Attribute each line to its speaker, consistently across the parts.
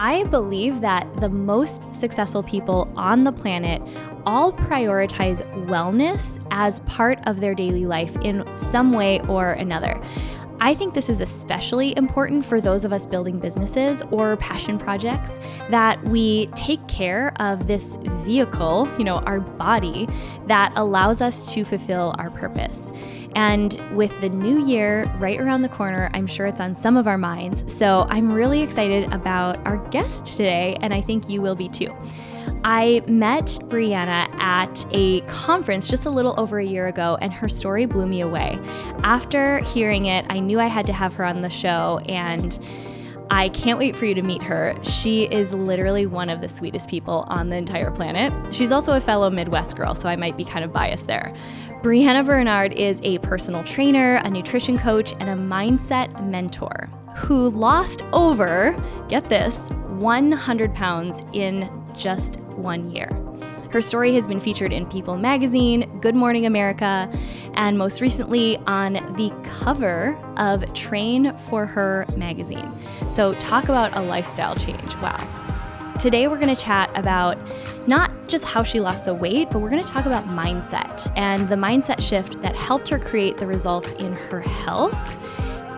Speaker 1: I believe that the most successful people on the planet all prioritize wellness as part of their daily life in some way or another. I think this is especially important for those of us building businesses or passion projects, that we take care of this vehicle, our body, that allows us to fulfill our purpose. And with the new year right around the corner, I'm sure it's on some of our minds. So I'm really excited about our guest today, and I think you will be too. I met Brianna at a conference just a little over a year ago, and her story blew me away. After hearing it, I knew I had to have her on the show, and I can't wait for you to meet her. She is literally one of the sweetest people on the entire planet. She's also a fellow Midwest girl, so I might be kind of biased there. Brianna Bernard is a personal trainer, a nutrition coach, and a mindset mentor who lost over, get this, 100 pounds in just 1 year. Her story has been featured in People magazine, Good Morning America, and most recently on the cover of Train for Her magazine. So talk about a lifestyle change. Wow. Today we're going to chat about not just how she lost the weight, but we're going to talk about mindset and the mindset shift that helped her create the results in her health,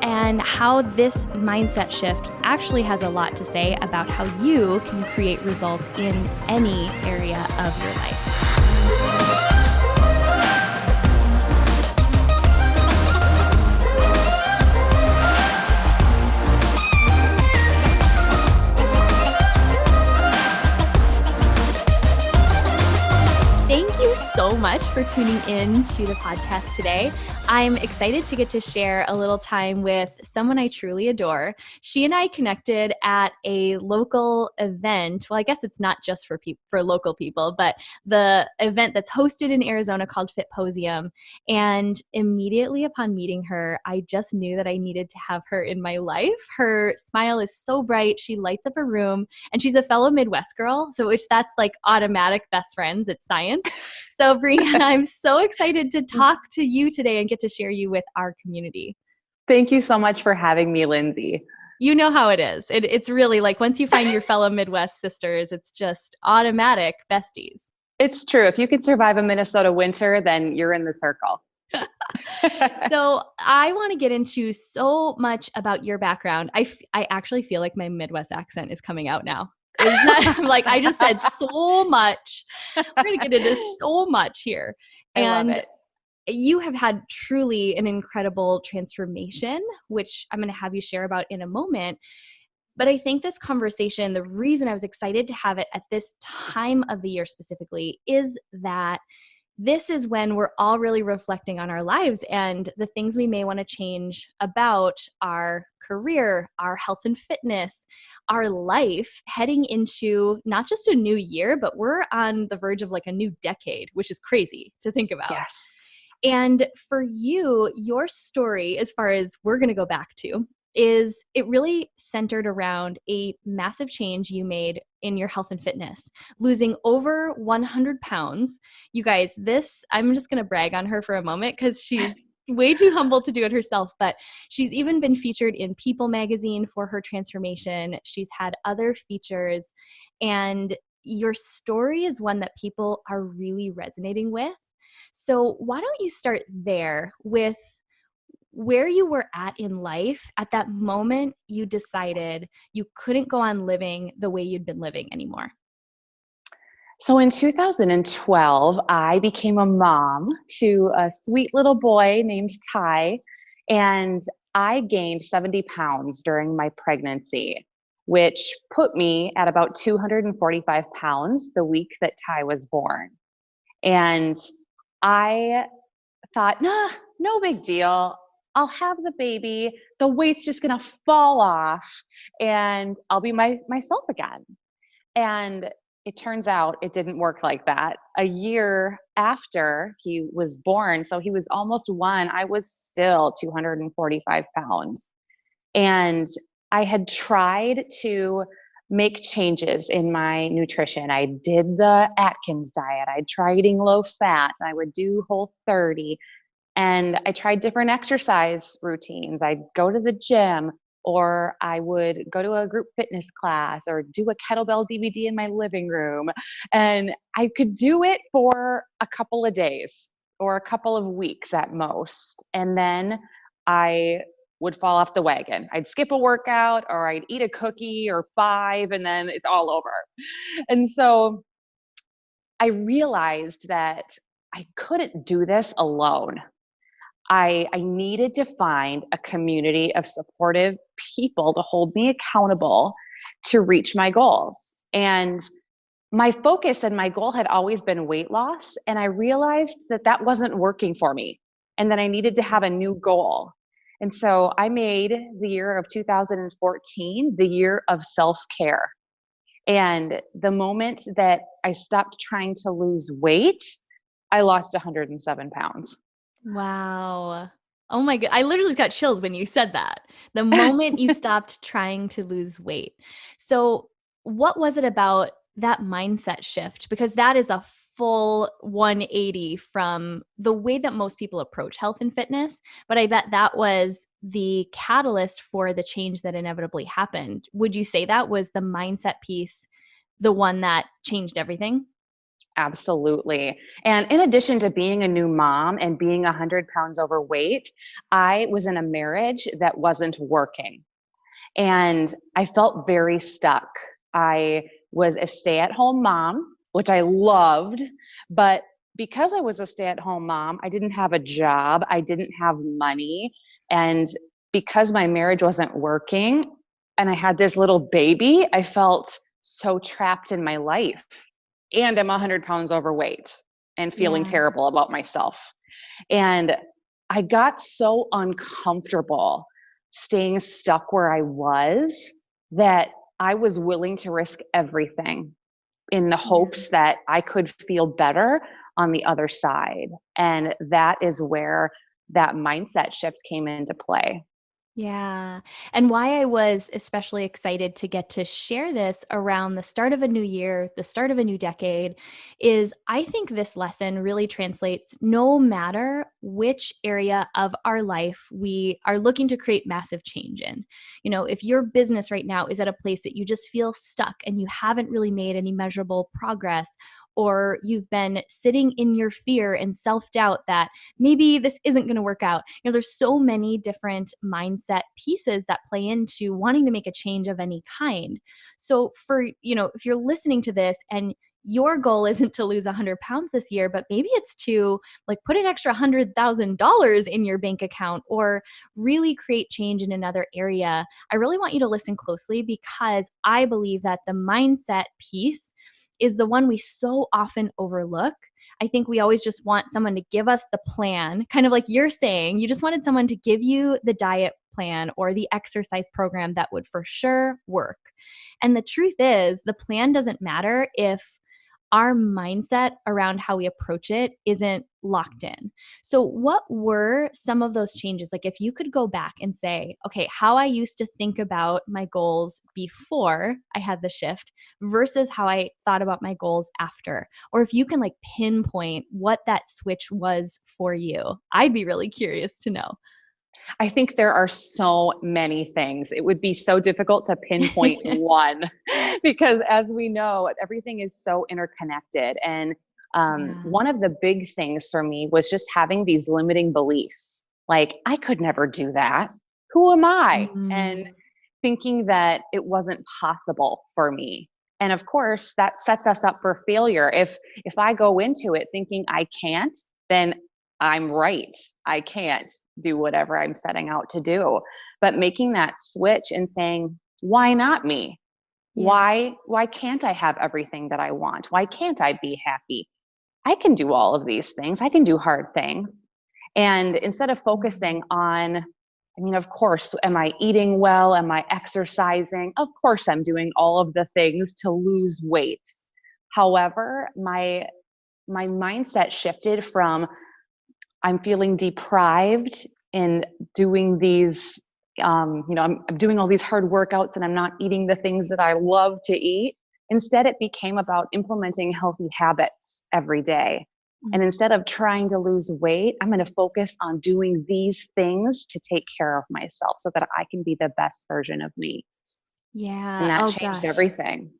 Speaker 1: and how this mindset shift actually has a lot to say about how you can create results in any area of your life. Thank you so much for tuning in to the podcast today. I'm excited to get to share a little time with someone I truly adore. She and I connected at a local event. Well, I guess it's not just for local people, but the event that's hosted in Arizona called Fitposium. And immediately upon meeting her, I just knew that I needed to have her in my life. Her smile is so bright. She lights up a room, and she's a fellow Midwest girl. So that's like automatic best friends. It's science. So Brianna, I'm so excited to talk to you today and get to share you with our community.
Speaker 2: Thank you so much for having me, Lindsay.
Speaker 1: You know how it is. It's really like once you find your fellow Midwest sisters, it's just automatic besties.
Speaker 2: It's true. If you could survive a Minnesota winter, then you're in the circle.
Speaker 1: So I want to get into so much about your background. I actually feel like my Midwest accent is coming out now. Like I just said so much. We're going to get into so much here.
Speaker 2: I love it.
Speaker 1: You have had truly an incredible transformation, which I'm going to have you share about in a moment. But I think this conversation, the reason I was excited to have it at this time of the year specifically, is that this is when we're all really reflecting on our lives and the things we may want to change about our career, our health and fitness, our life, heading into not just a new year, but we're on the verge of like a new decade, which is crazy to think about.
Speaker 2: Yes.
Speaker 1: And for you, your story, as far as we're going to go back to, is it really centered around a massive change you made in your health and fitness, losing over 100 pounds. You guys, I'm just going to brag on her for a moment because she's way too humble to do it herself, but she's even been featured in People magazine for her transformation. She's had other features, and your story is one that people are really resonating with. So why don't you start there with where you were at in life at that moment you decided you couldn't go on living the way you'd been living anymore?
Speaker 2: So in 2012, I became a mom to a sweet little boy named Ty, and I gained 70 pounds during my pregnancy, which put me at about 245 pounds the week that Ty was born. And I thought, nah, no big deal. I'll have the baby. The weight's just going to fall off and I'll be myself again. And it turns out it didn't work like that. A year after he was born, so he was almost 1, I was still 245 pounds. And I had tried to make changes in my nutrition. I did the Atkins diet. I tried eating low fat. I would do Whole30. And I tried different exercise routines. I'd go to the gym, or I would go to a group fitness class or do a kettlebell DVD in my living room. And I could do it for a couple of days or a couple of weeks at most. And then I would fall off the wagon. I'd skip a workout or I'd eat a cookie or five, and then it's all over. And so I realized that I couldn't do this alone. I needed to find a community of supportive people to hold me accountable to reach my goals. And my focus and my goal had always been weight loss. And I realized that that wasn't working for me and that I needed to have a new goal. And so I made the year of 2014 the year of self-care. And the moment that I stopped trying to lose weight, I lost 107 pounds.
Speaker 1: Wow. Oh my God. I literally got chills when you said that. The moment you stopped trying to lose weight. So, what was it about that mindset shift? Because that is a full 180 from the way that most people approach health and fitness. But I bet that was the catalyst for the change that inevitably happened. Would you say that was the mindset piece, the one that changed everything?
Speaker 2: Absolutely. And in addition to being a new mom and being 100 pounds overweight, I was in a marriage that wasn't working. And I felt very stuck. I was a stay-at-home mom, which I loved, but because I was a stay-at-home mom, I didn't have a job, I didn't have money, and because my marriage wasn't working and I had this little baby, I felt so trapped in my life. And I'm 100 pounds overweight and feeling
Speaker 1: Yeah.
Speaker 2: terrible about myself. And I got so uncomfortable staying stuck where I was that I was willing to risk everything in the
Speaker 1: Yeah.
Speaker 2: hopes that I could feel better on the other side. And that is where that mindset shift came into play.
Speaker 1: Yeah. And why I was especially excited to get to share this around the start of a new year, the start of a new decade, is I think this lesson really translates no matter which area of our life we are looking to create massive change in. If your business right now is at a place that you just feel stuck and you haven't really made any measurable progress, or you've been sitting in your fear and self doubt that maybe this isn't going to work out. There's so many different mindset pieces that play into wanting to make a change of any kind. So if you're listening to this and your goal isn't to lose 100 pounds this year, but maybe it's to put an extra $100,000 in your bank account or really create change in another area. I really want you to listen closely because I believe that the mindset piece is the one we so often overlook. I think we always just want someone to give us the plan, kind of like you're saying, you just wanted someone to give you the diet plan or the exercise program that would for sure work. And the truth is, the plan doesn't matter if our mindset around how we approach it isn't locked in. So, what were some of those changes? If you could go back and say, okay, how I used to think about my goals before I had the shift versus how I thought about my goals after, or if you can pinpoint what that switch was for you, I'd be really curious to know.
Speaker 2: I think there are so many things. It would be so difficult to pinpoint one because, as we know, everything is so interconnected. And
Speaker 1: Yeah.
Speaker 2: one of the big things for me was just having these limiting beliefs. Like, I could never do that. Who am I? And
Speaker 1: Mm.
Speaker 2: thinking that it wasn't possible for me. And of course, that sets us up for failure. If I go into it thinking I can't, then I'm right. I can't do whatever I'm setting out to do. But making that switch and saying, why not me?
Speaker 1: Yeah.
Speaker 2: Why can't I have everything that I want? Why can't I be happy? I can do all of these things. I can do hard things. And instead of focusing
Speaker 1: Mhm.
Speaker 2: on, I mean, of course, am I eating well? Am I exercising? Of course, I'm doing all of the things to lose weight. However, my mindset shifted from I'm feeling deprived in doing these, I'm doing all these hard workouts and I'm not eating the things that I love to eat. Instead, it became about implementing healthy habits every day And instead of trying to lose weight, I'm going to focus on doing these things to take care of myself so that I can be the best version of me. And
Speaker 1: Yeah.
Speaker 2: that
Speaker 1: Oh
Speaker 2: changed
Speaker 1: gosh.
Speaker 2: everything.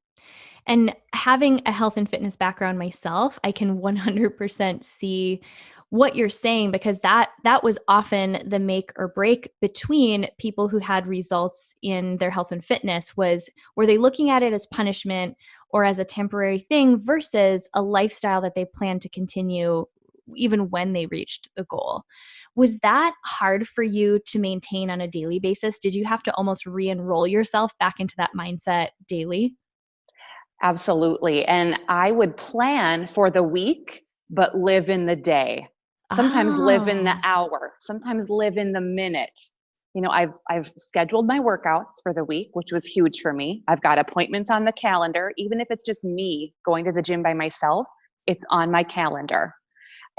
Speaker 1: And having a health and fitness background myself, I can 100% see what you're saying, because that was often the make or break between people who had results in their health and fitness. Was, were they looking at it as punishment or as a temporary thing versus a lifestyle that they plan to continue even when they reached the goal? Was that hard for you to maintain on a daily basis? Did you have to almost re-enroll yourself back into that mindset daily?
Speaker 2: Absolutely. And I would plan for the week, but live in the day. Sometimes live in the
Speaker 1: Oh.
Speaker 2: hour, sometimes live in the minute. I've scheduled my workouts for the week, which was huge for me. I've got appointments on the calendar, even if it's just me going to the gym by myself, it's on my calendar.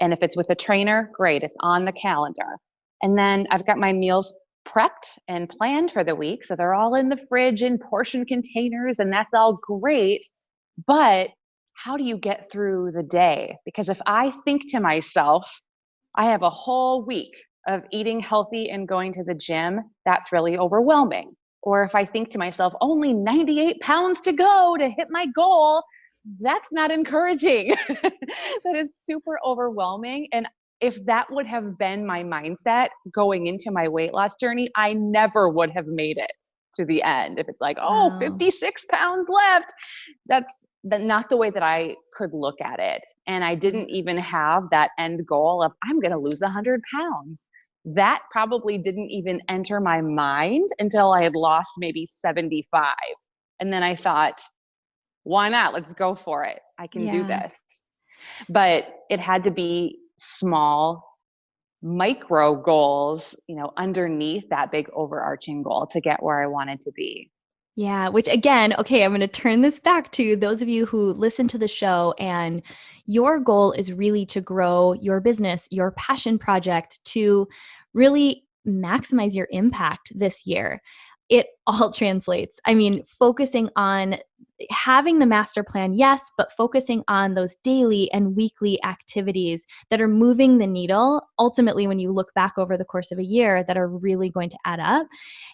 Speaker 2: And if it's with a trainer, great, it's on the calendar. And then I've got my meals prepped and planned for the week. So they're all in the fridge in portion containers, and that's all great. But how do you get through the day? Because if I think to myself, I have a whole week of eating healthy and going to the gym, that's really overwhelming. Or if I think to myself, only 98 pounds to go to hit my goal, that's not encouraging. That is super overwhelming. And if that would have been my mindset going into my weight loss journey, I never would have made it to the end. If it's like, oh,
Speaker 1: Wow.
Speaker 2: 56 pounds left, that's not the way that I could look at it. And I
Speaker 1: Yeah.
Speaker 2: didn't even have that end goal of, I'm going to lose 100 pounds. That probably didn't even enter my mind until I had lost maybe 75. And then I thought, why not? Let's go for it. I can do
Speaker 1: Yeah.
Speaker 2: this. But it had to be small, micro goals, underneath that big overarching goal to get where I wanted to be.
Speaker 1: Yeah, which again, okay, I'm going to turn this back to those of you who listen to the show and your goal is really to grow your business, your passion project, to really maximize your impact this year. It all translates. I mean, focusing on having the master plan, yes, but focusing on those daily and weekly activities that are moving the needle, ultimately, when you look back over the course of a year, that are really going to add up.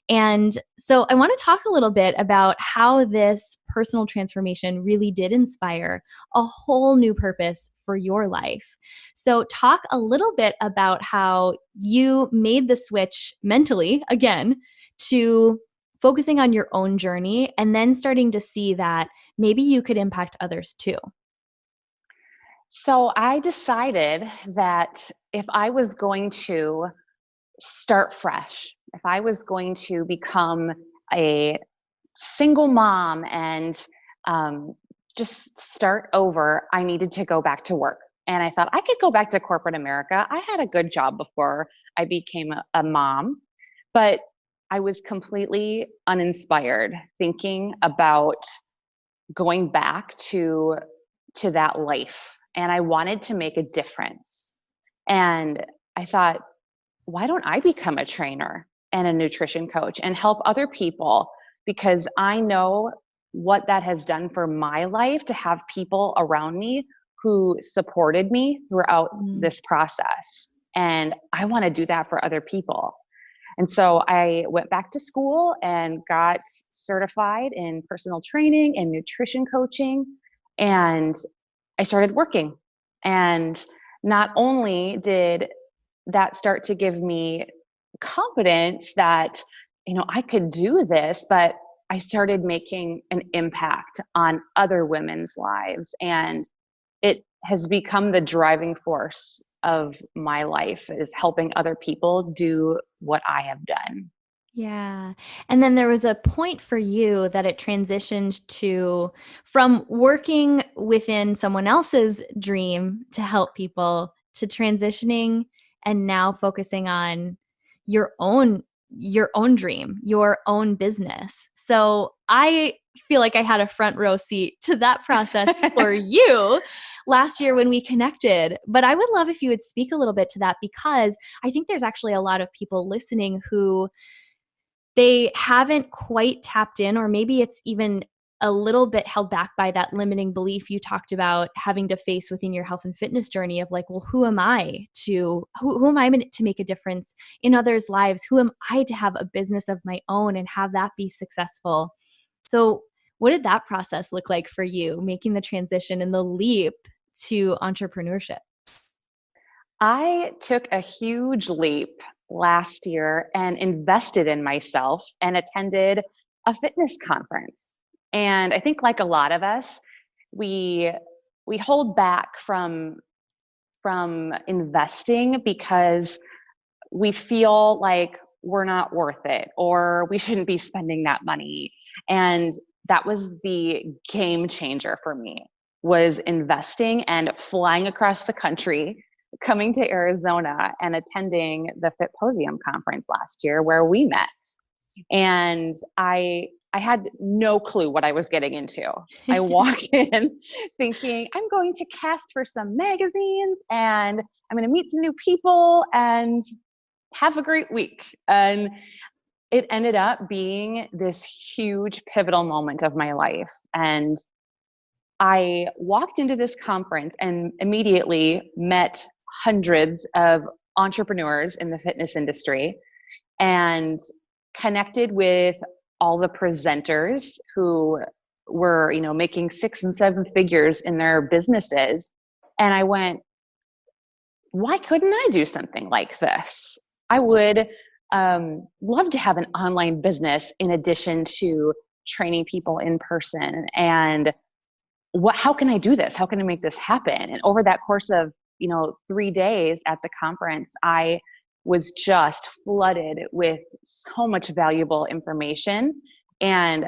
Speaker 1: And so I want to talk a little bit about how this personal transformation really did inspire a whole new purpose for your life. So, talk a little bit about how you made the switch mentally again to focusing on your own journey and then starting to see that maybe you could impact others too.
Speaker 2: So I decided that if I was going to start fresh, if I was going to become a single mom and um, just start over, I needed to go back to work. And I thought I could go back to corporate America. I had a good job before I became a mom, but I was completely uninspired thinking about going back to that life. And I wanted to make a difference. And I thought, why don't I become a trainer and a nutrition coach and help other people? Because I know what that has done for my life to have people around me who supported me throughout
Speaker 1: Mm.
Speaker 2: this process. And I want to do that for other people. And so I went back to school and got certified in personal training and nutrition coaching. And I started working. And not only did that start to give me confidence that, I could do this, but I started making an impact on other women's lives. And it has become the driving force of my life, is helping other people do what I have done.
Speaker 1: Yeah. And then there was a point for you that it transitioned to, from working within someone else's dream to help people, to transitioning and now focusing on your own your own dream, your own business. So I feel like I had a front row seat to that process for you last year when we connected. But I would love if you would speak a little bit to that, because I think there's actually a lot of people listening who they haven't quite tapped in, or maybe it's even a little bit held back by that limiting belief you talked about having to face within your health and fitness journey of like, well, who am I who am I to make a difference in others' lives? Who am I to have a business of my own and have that be successful? So what did that process look like for you, making the transition and the leap to entrepreneurship?
Speaker 2: I took a huge leap last year and invested in myself and attended a fitness conference. And I think like a lot of us, we we hold back from investing because we feel like we're not worth it or we shouldn't be spending that money. And that was the game changer for me, was investing and flying across the country, coming to Arizona and attending the Fitposium conference last year where we met. And I had no clue what I was getting into. I walked in thinking I'm going to cast for some magazines and I'm going to meet some new people and have a great week. And it ended up being this huge pivotal moment of my life. And I walked into this conference and immediately met hundreds of entrepreneurs in the fitness industry and connected with all the presenters who were, making 6 and 7 figures in their businesses. And I went, why couldn't I do something like this? I would love to have an online business in addition to training people in person. And how can I do this? How can I make this happen? And over that course of, 3 days at the conference, I was just flooded with so much valuable information. And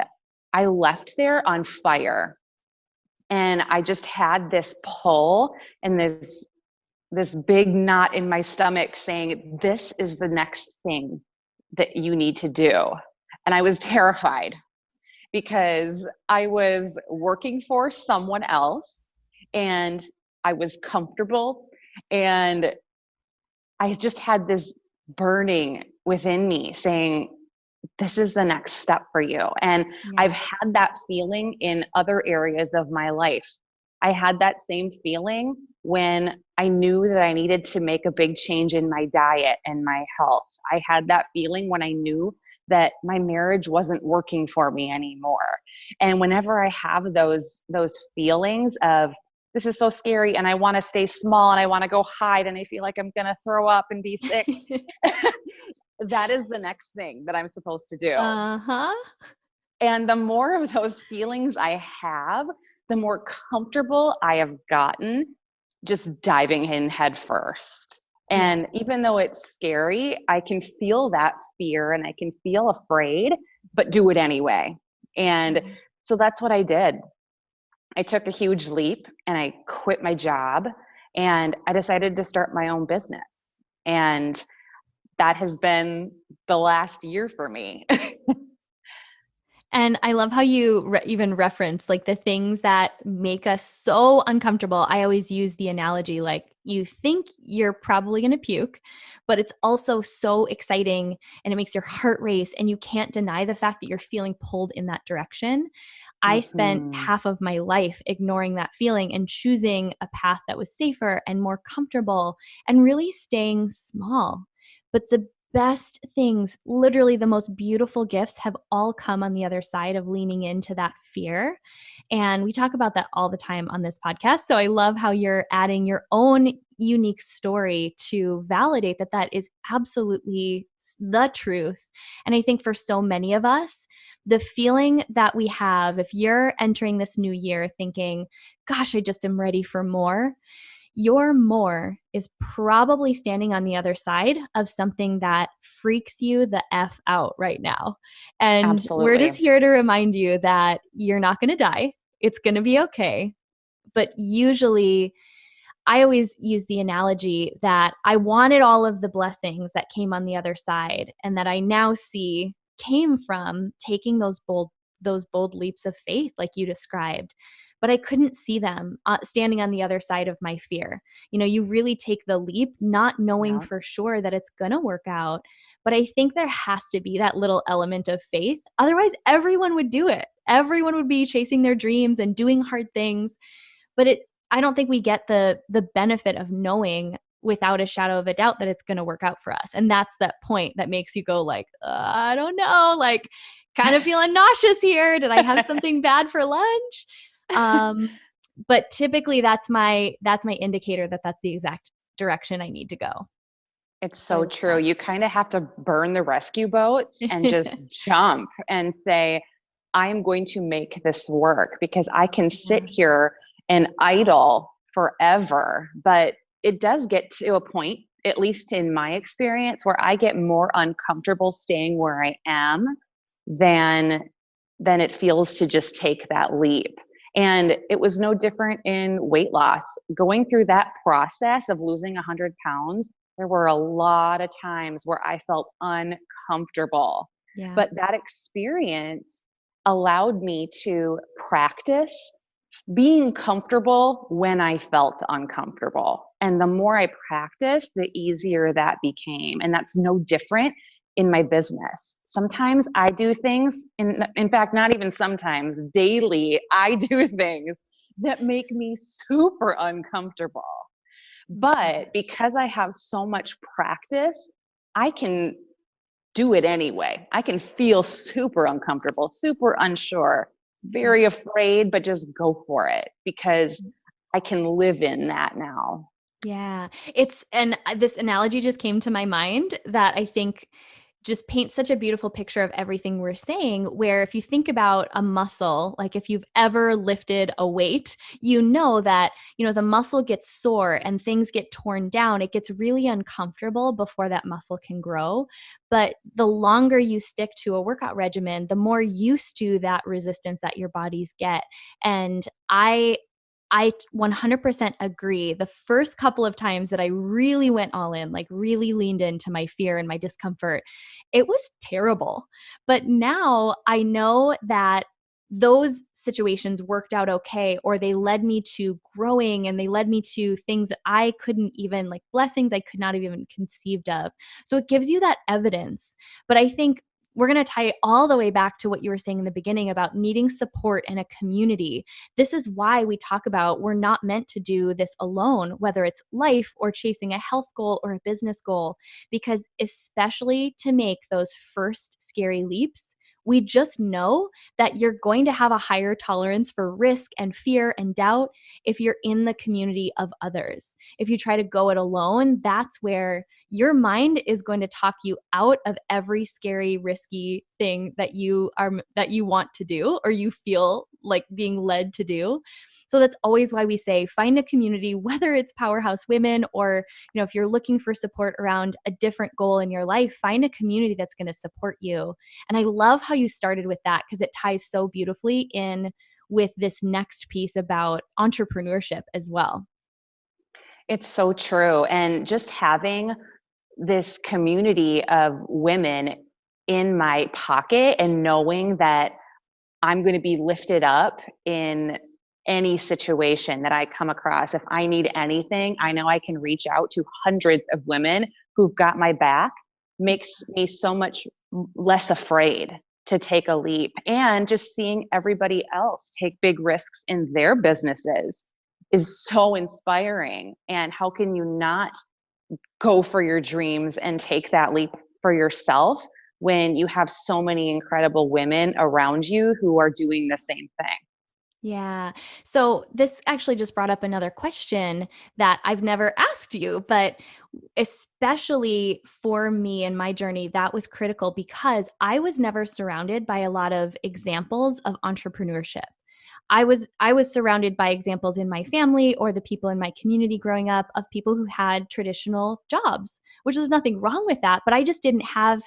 Speaker 2: I left there on fire. And I just had this pull and this big knot in my stomach saying, this is the next thing that you need to do. And I was terrified because I was working for someone else and I was comfortable, and I just had this burning within me saying, this is the next step for you. And I've had that feeling in other areas of my life. I had that same feeling when I knew that I needed to make a big change in my diet and my health. I had that feeling when I knew that my marriage wasn't working for me anymore. And whenever I have those feelings of, this is so scary and I want to stay small and I want to go hide and I feel like I'm going to throw up and be sick, that is the next thing that I'm supposed to do.
Speaker 1: Uh-huh.
Speaker 2: And the more of those feelings I have, the more comfortable I have gotten just diving in head first. And even though it's scary, I can feel that fear and I can feel afraid, but do it anyway. And so that's what I did. I took a huge leap and I quit my job and I decided to start my own business. And that has been the last year for me.
Speaker 1: And I love how you even reference like the things that make us so uncomfortable. I always use the analogy like you think you're probably going to puke, but it's also so exciting and it makes your heart race and you can't deny the fact that you're feeling pulled in that direction. I spent half of my life ignoring that feeling and choosing a path that was safer and more comfortable and really staying small. But the best things, literally the most beautiful gifts, have all come on the other side of leaning into that fear. And we talk about that all the time on this podcast. So I love how you're adding your own unique story to validate that that is absolutely the truth. And I think for so many of us, the feeling that we have, if you're entering this new year thinking, gosh, I just am ready for more, your more is probably standing on the other side of something that freaks you the F out right now. And
Speaker 2: Absolutely.
Speaker 1: we're just here to remind you that you're not going to die. It's going to be okay. But usually, I always use the analogy that I wanted all of the blessings that came on the other side and that I now see came from taking those bold leaps of faith like you described. But I couldn't see them standing on the other side of my fear. You really take the leap not knowing for sure that it's going to work out, But I think there has to be that little element of faith. Otherwise, everyone would do it. Everyone would be chasing their dreams and doing hard things. But I don't think we get the benefit of knowing without a shadow of a doubt that it's going to work out for us. And that's that point that makes you go like, I don't know, like kind of feeling nauseous here. Did I have something bad for lunch? But typically that's my indicator that that's the exact direction I need to go.
Speaker 2: It's so true. You kind of have to burn the rescue boats and just jump and say, I'm going to make this work, because I can sit here and idle forever. But it does get to a point, at least in my experience, where I get more uncomfortable staying where I am than it feels to just take that leap. And it was no different in weight loss. Going through that process of losing 100 pounds, there were a lot of times where I felt uncomfortable.
Speaker 1: Yeah.
Speaker 2: But that experience allowed me to practice being comfortable when I felt uncomfortable. And the more I practiced, the easier that became. And that's no different in my business. Sometimes I do things, in fact, not even sometimes, daily, I do things that make me super uncomfortable. But because I have so much practice, I can do it anyway. I can feel super uncomfortable, super unsure, very afraid, but just go for it, because I can live in that now.
Speaker 1: Yeah. And this analogy just came to my mind that I think just paints such a beautiful picture of everything we're saying, where if you think about a muscle, like if you've ever lifted a weight, you know that, the muscle gets sore and things get torn down. It gets really uncomfortable before that muscle can grow. But the longer you stick to a workout regimen, the more used to that resistance that your bodies get. And I 100% agree. The first couple of times that I really went all in, like really leaned into my fear and my discomfort, it was terrible. But now I know that those situations worked out okay, or they led me to growing and they led me to things that I couldn't even, like blessings I could not have even conceived of. So it gives you that evidence. But I think we're going to tie it all the way back to what you were saying in the beginning about needing support and a community. This is why we talk about we're not meant to do this alone, whether it's life or chasing a health goal or a business goal, because especially to make those first scary leaps, we just know that you're going to have a higher tolerance for risk and fear and doubt if you're in the community of others. If you try to go it alone, that's where your mind is going to talk you out of every scary, risky thing that you want to do or you feel like being led to do. So that's always why we say find a community, whether it's Powerhouse Women or, if you're looking for support around a different goal in your life, find a community that's going to support you. And I love how you started with that, because it ties so beautifully in with this next piece about entrepreneurship as well.
Speaker 2: It's so true. And just having this community of women in my pocket and knowing that I'm going to be lifted up in any situation that I come across. If I need anything, I know I can reach out to hundreds of women who've got my back, makes me so much less afraid to take a leap. And just seeing everybody else take big risks in their businesses is so inspiring. And how can you not go for your dreams and take that leap for yourself when you have so many incredible women around you who are doing the same thing?
Speaker 1: Yeah. So this actually just brought up another question that I've never asked you, but especially for me in my journey, that was critical because I was never surrounded by a lot of examples of entrepreneurship. I was surrounded by examples in my family or the people in my community growing up of people who had traditional jobs, which is nothing wrong with that, but I just didn't have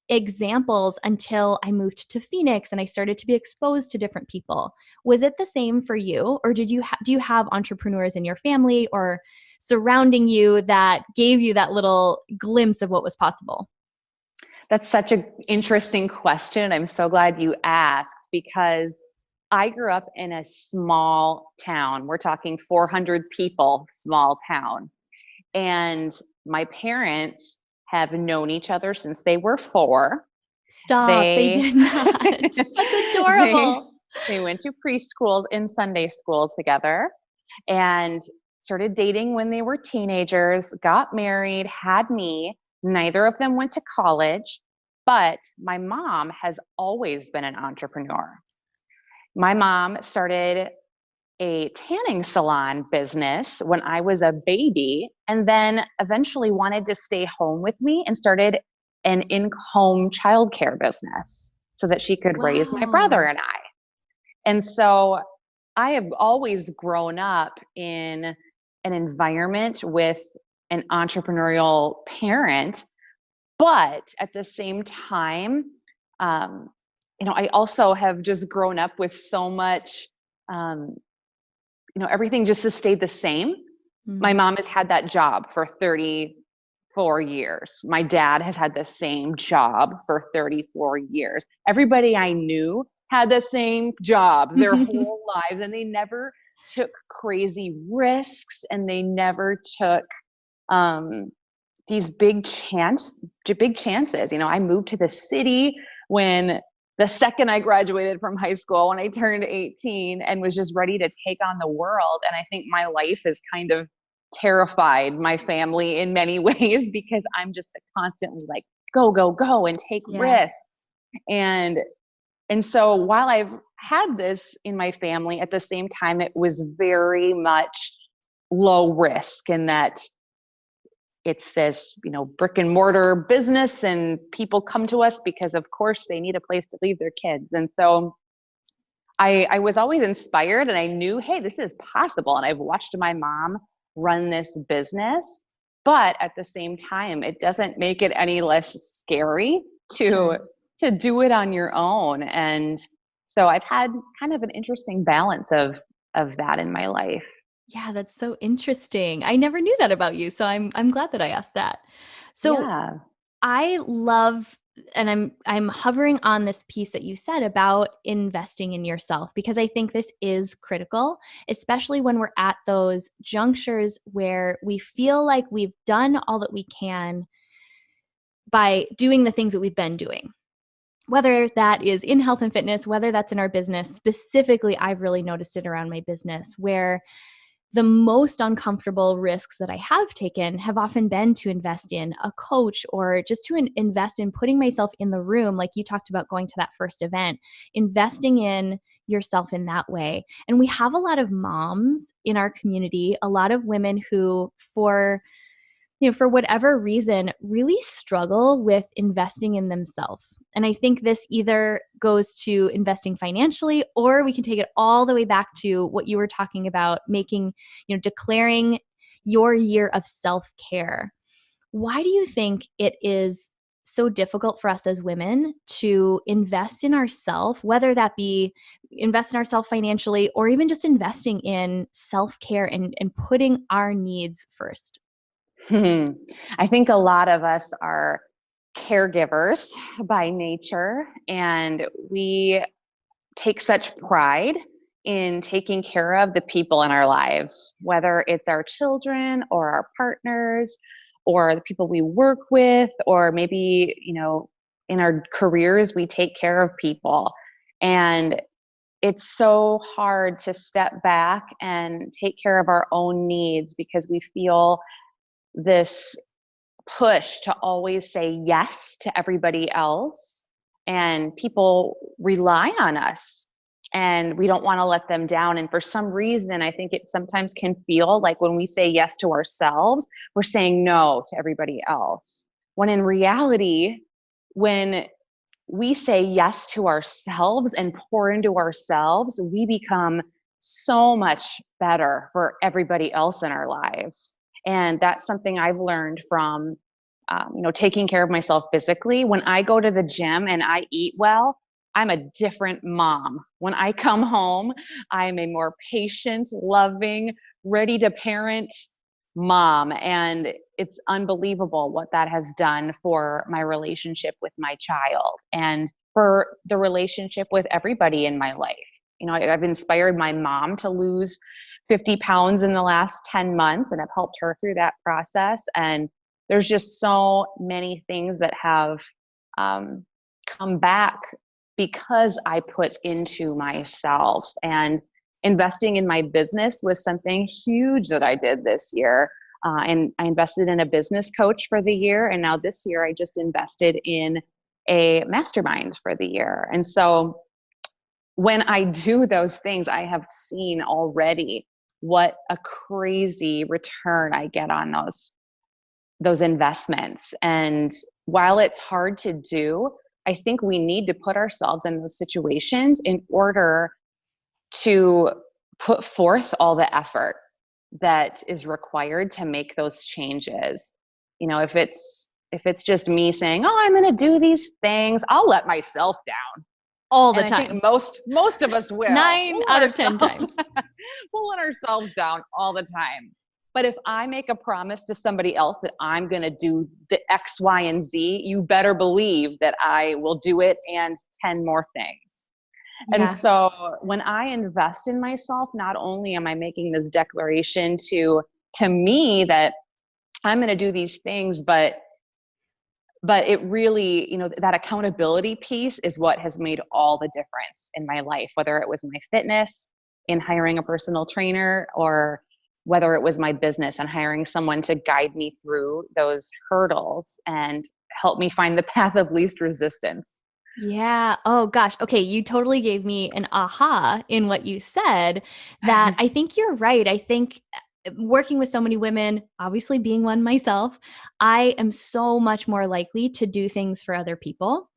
Speaker 1: examples until I moved to Phoenix and I started to be exposed to different people. Was it the same for you, or do you have entrepreneurs in your family or surrounding you that gave you that little glimpse of what was possible?
Speaker 2: That's such an interesting question. I'm so glad you asked, because I grew up in a small town. We're talking 400 people, small town. And my parents have known each other since they were 4.
Speaker 1: Stop. They
Speaker 2: They,
Speaker 1: did not. That's
Speaker 2: they,
Speaker 1: adorable.
Speaker 2: they went to preschool and Sunday school together and started dating when they were teenagers, got married, had me. Neither of them went to college, but my mom has always been an entrepreneur. My mom started a tanning salon business when I was a baby, and then eventually wanted to stay home with me and started an in-home childcare business so that she could raise my brother
Speaker 1: Wow.
Speaker 2: and I. And so I have always grown up in an environment with an entrepreneurial parent, but at the same time, um, I also have just grown up with so much, um, everything just has stayed the same. My
Speaker 1: Mhm.
Speaker 2: mom has had that job for 34 years. My dad has had the same job for 34 years. Everybody I knew had the same job their whole lives, and they never took crazy risks, and they never took um, these big chances. I moved to the city when the second I graduated from high school, when I turned 18, and was just ready to take on the world. And I think my life has kind of terrified my family in many ways because I'm just constantly like, go, go, go and take
Speaker 1: Yeah.
Speaker 2: risks. And so while I've had this in my family, at the same time, it was very much low risk in that it's this, brick and mortar business, and people come to us because of course they need a place to leave their kids. And so I was always inspired, and I knew, hey, this is possible. And I've watched my mom run this business, but at the same time, it doesn't make it any less scary to
Speaker 1: Sure.
Speaker 2: to do it on your own. And so I've had kind of an interesting balance of that in my life.
Speaker 1: Yeah, that's so interesting. I never knew that about you, so I'm glad that I asked that. So
Speaker 2: Yeah.
Speaker 1: I love and I'm hovering on this piece that you said about investing in yourself because I think this is critical, especially when we're at those junctures where we feel like we've done all that we can by doing the things that we've been doing. Whether that is in health and fitness, whether that's in our business, specifically, I've really noticed it around my business where the most uncomfortable risks that I have taken have often been to invest in a coach or just to invest in putting myself in the room, like you talked about going to that first event, investing in yourself in that way. And we have a lot of moms in our community, a lot of women who, for whatever reason, really struggle with investing in themselves. And I think this either goes to investing financially, or we can take it all the way back to what you were talking about, declaring your year of self-care. Why do you think it is so difficult for us as women to invest in ourselves, whether that be invest in ourselves financially or even just investing in self-care and putting our needs first?
Speaker 2: I think a lot of us are caregivers by nature, and we take such pride in taking care of the people in our lives, whether it's our children or our partners or the people we work with, or maybe, in our careers, we take care of people. And it's so hard to step back and take care of our own needs because we feel this push to always say yes to everybody else, and people rely on us and we don't want to let them down. And for some reason, I think it sometimes can feel like when we say yes to ourselves, we're saying no to everybody else, when in reality, when we say yes to ourselves and pour into ourselves, we become so much better for everybody else in our lives. And that's something I've learned from, taking care of myself physically. When I go to the gym and I eat well, I'm a different mom. When I come home, I'm a more patient, loving, ready to parent mom. And it's unbelievable what that has done for my relationship with my child and for the relationship with everybody in my life. I've inspired my mom to lose 50 pounds in the last 10 months, and I've helped her through that process. And there's just so many things that have come back because I put into myself. And investing in my business was something huge that I did this year. And I invested in a business coach for the year. And now this year I just invested in a mastermind for the year. And so when I do those things, I have seen already what a crazy return I get on those investments. And while it's hard to do, I think we need to put ourselves in those situations in order to put forth all the effort that is required to make those changes. You know, if it's just me saying, "Oh, I'm going to do these things," I'll let myself down
Speaker 1: all the
Speaker 2: and
Speaker 1: time.
Speaker 2: I think most of us will.
Speaker 1: 9 out of 10 times.
Speaker 2: We'll let ourselves down all the time. But if I make a promise to somebody else that I'm going to do the X, Y, and Z, you better believe that I will do it and 10 more things.
Speaker 1: Yeah.
Speaker 2: And so when I invest in myself, not only am I making this declaration to me that I'm going to do these things, but it really, you know, that accountability piece is what has made all the difference in my life, whether it was my fitness, in hiring a personal trainer, or whether it was my business and hiring someone to guide me through those hurdles and help me find the path of least resistance.
Speaker 1: Yeah. Oh gosh. Okay. You totally gave me an aha in what you said, that I think you're right. I think working with so many women, obviously being one myself, I am so much more likely to do things for other people.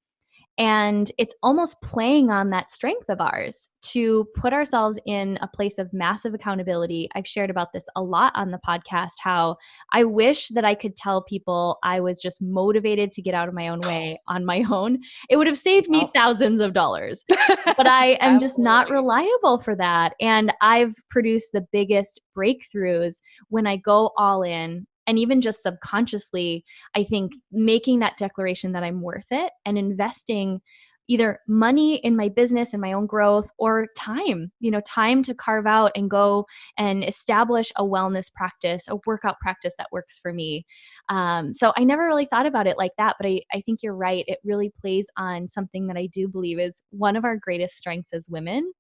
Speaker 1: And it's almost playing on that strength of ours to put ourselves in a place of massive accountability. I've shared about this a lot on the podcast, how I wish that I could tell people I was just motivated to get out of my own way on my own. It would have saved me thousands of dollars. But I am just not reliable for that. And I've produced the biggest breakthroughs when I go all in. And even just subconsciously, I think making that declaration that I'm worth it and investing either money in my business and my own growth, or time, time to carve out and go and establish a wellness practice, a workout practice that works for me. So I never really thought about it like that, but I think you're right. It really plays on something that I do believe is one of our greatest strengths as women,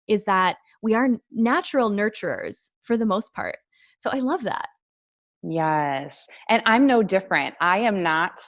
Speaker 1: is that we are natural nurturers for the most part. So I love that.
Speaker 2: Yes. And I'm no different. I am not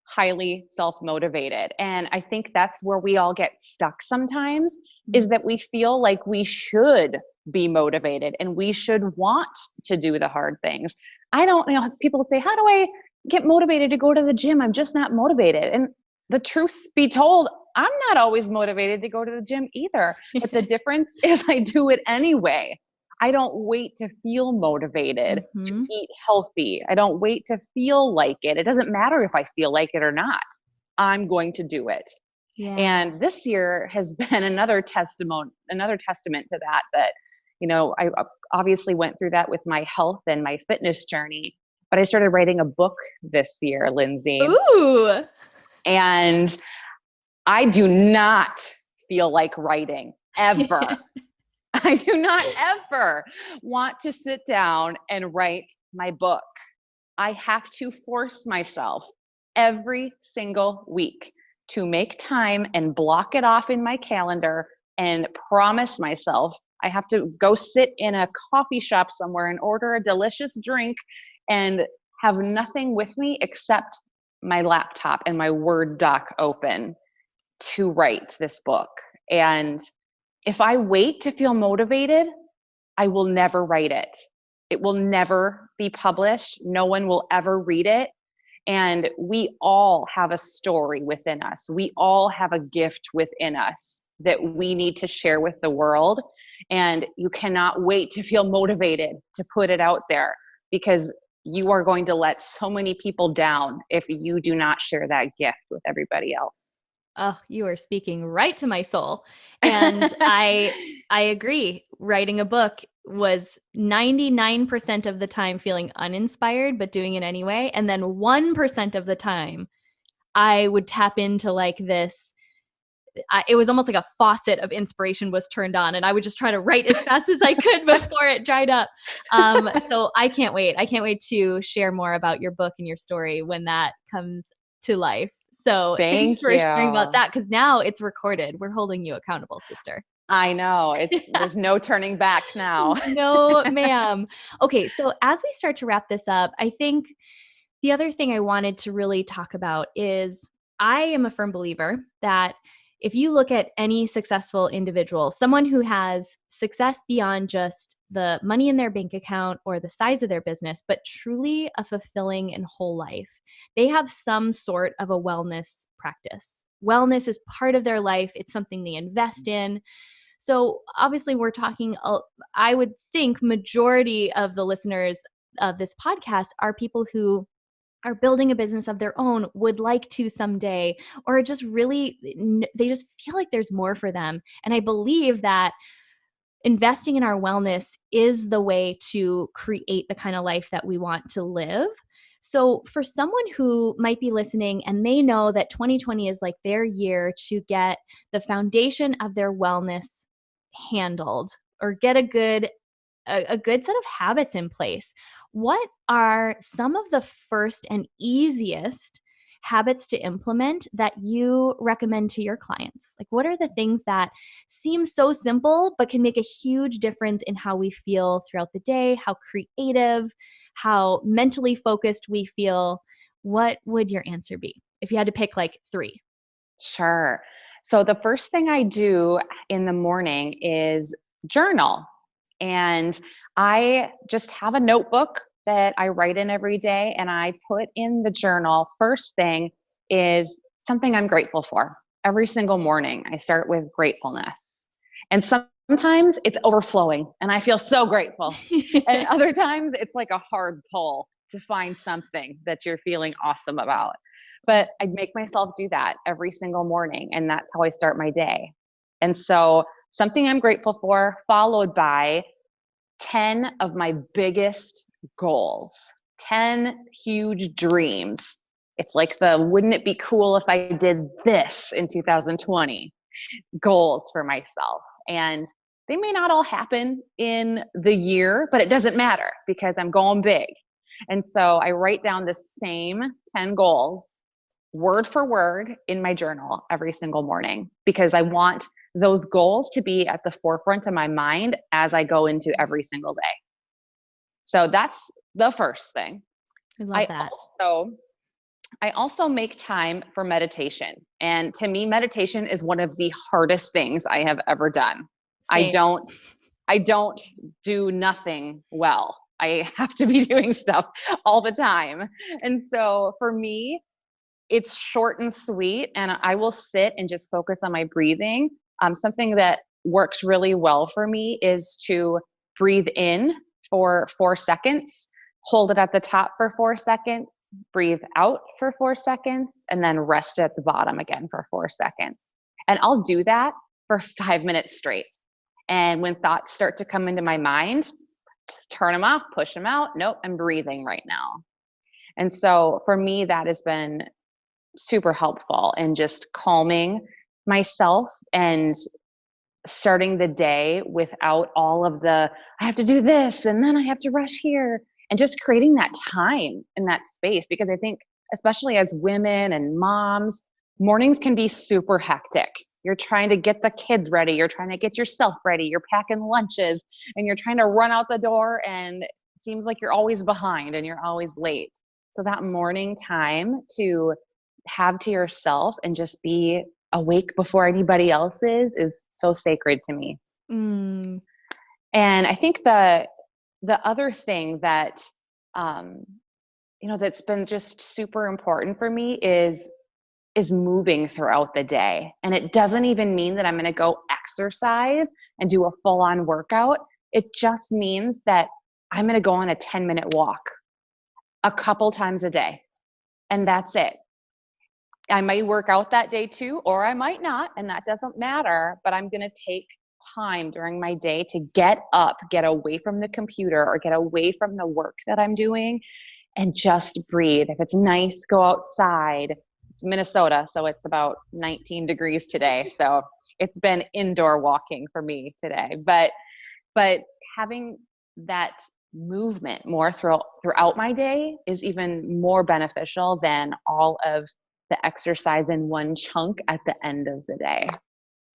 Speaker 2: highly self-motivated. And I think that's where we all get stuck sometimes, is that we feel like we should be motivated and we should want to do the hard things. I don't know. People would say, "How do I get motivated to go to the gym? I'm just not motivated." And the truth be told, I'm not always motivated to go to the gym either. But the difference is I do it anyway. I don't wait to feel motivated to eat healthy. I don't wait to feel like it. It doesn't matter if I feel like it or not. I'm going to do it.
Speaker 1: Yeah.
Speaker 2: And this year has been another testament to that, I obviously went through that with my health and my fitness journey, but I started writing a book this year, Lindsay.
Speaker 1: Ooh.
Speaker 2: And I do not feel like writing ever. I do not ever want to sit down and write my book. I have to force myself every single week to make time and block it off in my calendar and promise myself I have to go sit in a coffee shop somewhere and order a delicious drink and have nothing with me except my laptop and my Word doc open to write this book. And if I wait to feel motivated, I will never write it. It will never be published. No one will ever read it. And we all have a story within us. We all have a gift within us that we need to share with the world. And you cannot wait to feel motivated to put it out there, because you are going to let so many people down if you do not share that gift with everybody else.
Speaker 1: Oh, you are speaking right to my soul. And I agree. Writing a book was 99% of the time feeling uninspired, but doing it anyway. And then 1% of the time, I would tap into like this it was almost like a faucet of inspiration was turned on, and I would just try to write as fast as I could before it dried up. So I can't wait. I can't wait to share more about your book and your story when that comes to life. So thanks
Speaker 2: Thank
Speaker 1: for sharing about
Speaker 2: you.
Speaker 1: that, because now it's recorded. We're holding you accountable, sister.
Speaker 2: I know. There's no turning back now.
Speaker 1: No, ma'am. Okay, so as we start to wrap this up, I think the other thing I wanted to really talk about is I am a firm believer that if you look at any successful individual, someone who has success beyond just the money in their bank account or the size of their business, but truly a fulfilling and whole life, they have some sort of a wellness practice. Wellness is part of their life. It's something they invest in. So obviously we're talking, I would think majority of the listeners of this podcast are people who are building a business of their own, would like to someday, or just really, they just feel like there's more for them. And I believe that investing in our wellness is the way to create the kind of life that we want to live. So for someone who might be listening and they know that 2020 is like their year to get the foundation of their wellness handled or get a good set of habits in place, what are some of the first and easiest habits to implement that you recommend to your clients? Like, what are the things that seem so simple but can make a huge difference in how we feel throughout the day, how creative, how mentally focused we feel? What would your answer be if you had to pick like 3?
Speaker 2: Sure. So the first thing I do in the morning is journal. And I just have a notebook that I write in every day, and I put in the journal. First thing is something I'm grateful for. Every single morning, I start with gratefulness. And sometimes it's overflowing and I feel so grateful. And other times it's like a hard pull to find something that you're feeling awesome about. But I make myself do that every single morning, and that's how I start my day. And so something I'm grateful for, followed by 10 of my biggest goals, 10 huge dreams. It's like the wouldn't it be cool if I did this in 2020 goals for myself. And they may not all happen in the year, but it doesn't matter because I'm going big. And so I write down the same 10 goals word for word in my journal every single morning because I want those goals to be at the forefront of my mind as I go into every single day. So that's the first thing.
Speaker 1: I love that.
Speaker 2: I also make time for meditation. And to me, meditation is one of the hardest things I have ever done.
Speaker 1: Same.
Speaker 2: I don't do nothing well. I have to be doing stuff all the time. And so for me, it's short and sweet, and I will sit and just focus on my breathing. Something that works really well for me is to breathe in for 4 seconds, hold it at the top for 4 seconds, breathe out for 4 seconds, and then rest at the bottom again for 4 seconds. And I'll do that for 5 minutes straight. And when thoughts start to come into my mind, just turn them off, push them out. Nope, I'm breathing right now. And so for me, that has been super helpful in just calming myself and starting the day without all of the, I have to do this and then I have to rush here, and just creating that time in that space. Because I think, especially as women and moms, mornings can be super hectic. You're trying to get the kids ready. You're trying to get yourself ready. You're packing lunches and you're trying to run out the door, and it seems like you're always behind and you're always late. So that morning time to have to yourself and just be awake before anybody else is so sacred to me. And I think the other thing that, that's been just super important for me is moving throughout the day. And it doesn't even mean that I'm going to go exercise and do a full on workout. It just means that I'm going to go on a 10-minute walk a couple times a day. And that's it. I might work out that day too, or I might not, and that doesn't matter, but I'm going to take time during my day to get up, get away from the computer or get away from the work that I'm doing and just breathe. If it's nice, go outside. It's Minnesota, so it's about 19 degrees today. So it's been indoor walking for me today. But having that movement more throughout my day is even more beneficial than all of the exercise in one chunk at the end of the day.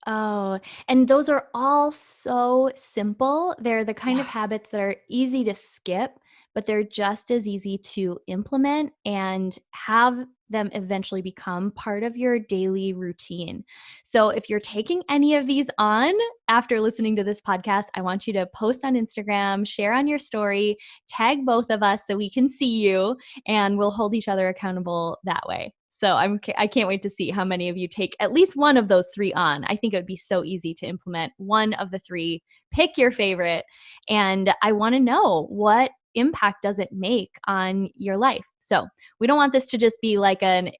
Speaker 1: Oh, and those are all so simple. They're the kind of
Speaker 2: Yeah.
Speaker 1: habits that are easy to skip, but they're just as easy to implement and have them eventually become part of your daily routine. So if you're taking any of these on after listening to this podcast, I want you to post on Instagram, share on your story, tag both of us so we can see you, and we'll hold each other accountable that way. So I can't wait to see how many of you take at least one of those three on. I think it would be so easy to implement one of the three. Pick your favorite. And I want to know, what impact does it make on your life? So we don't want this to just be like an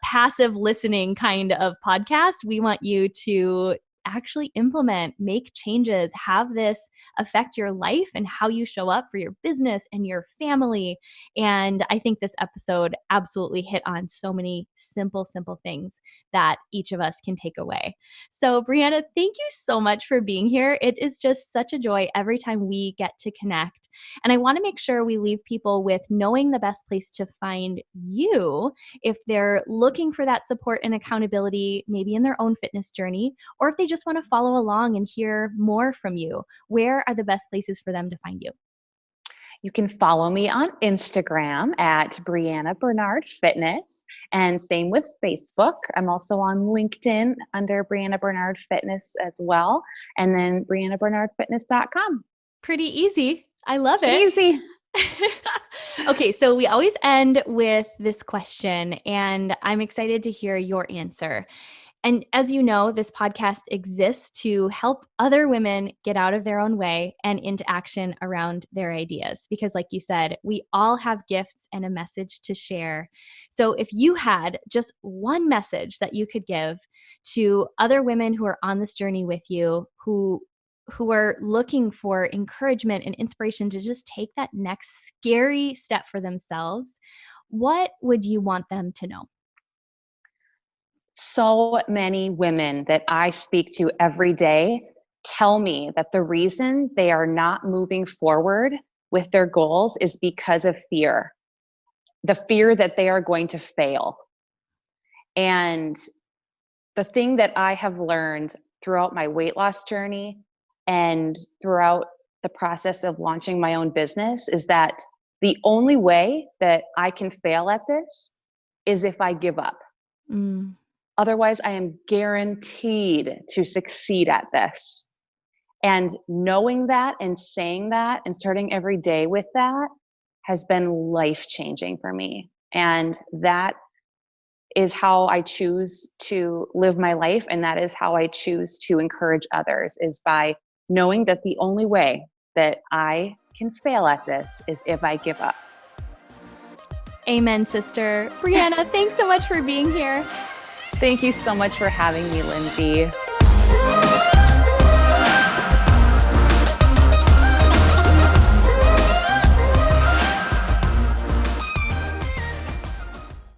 Speaker 1: passive listening kind of podcast. We want you to actually implement, make changes, have this affect your life and how you show up for your business and your family. And I think this episode absolutely hit on so many simple things that each of us can take away. So, Brianna, thank you so much for being here. It is just such a joy every time we get to connect. And I want to make sure we leave people with knowing the best place to find you if they're looking for that support and accountability, maybe in their own fitness journey, or if they just want to follow along and hear more from you. Where are the best places for them to find you?
Speaker 2: You can follow me on Instagram at Brianna Bernard Fitness, and same with Facebook. I'm also on LinkedIn under Brianna Bernard Fitness as well, and then BriannaBernardFitness.com.
Speaker 1: Pretty easy. I love it.
Speaker 2: Easy.
Speaker 1: Okay, so we always end with this question, and I'm excited to hear your answer. And as you know, this podcast exists to help other women get out of their own way and into action around their ideas. Because, like you said, we all have gifts and a message to share. So, if you had just one message that you could give to other women who are on this journey with you, who are looking for encouragement and inspiration to just take that next scary step for themselves, what would you want them to know?
Speaker 2: So many women that I speak to every day tell me that the reason they are not moving forward with their goals is because of fear, the fear that they are going to fail. And the thing that I have learned throughout my weight loss journey and throughout the process of launching my own business is that the only way that I can fail at this is if I give up.
Speaker 1: Mm.
Speaker 2: Otherwise, I am guaranteed to succeed at this. And knowing that and saying that and starting every day with that has been life-changing for me. And that is how I choose to live my life. And that is how I choose to encourage others, is by knowing that the only way that I can fail at this is if I give up.
Speaker 1: Amen, sister. Brianna, thanks so much for being here.
Speaker 2: Thank you so much for having me, Lindsay.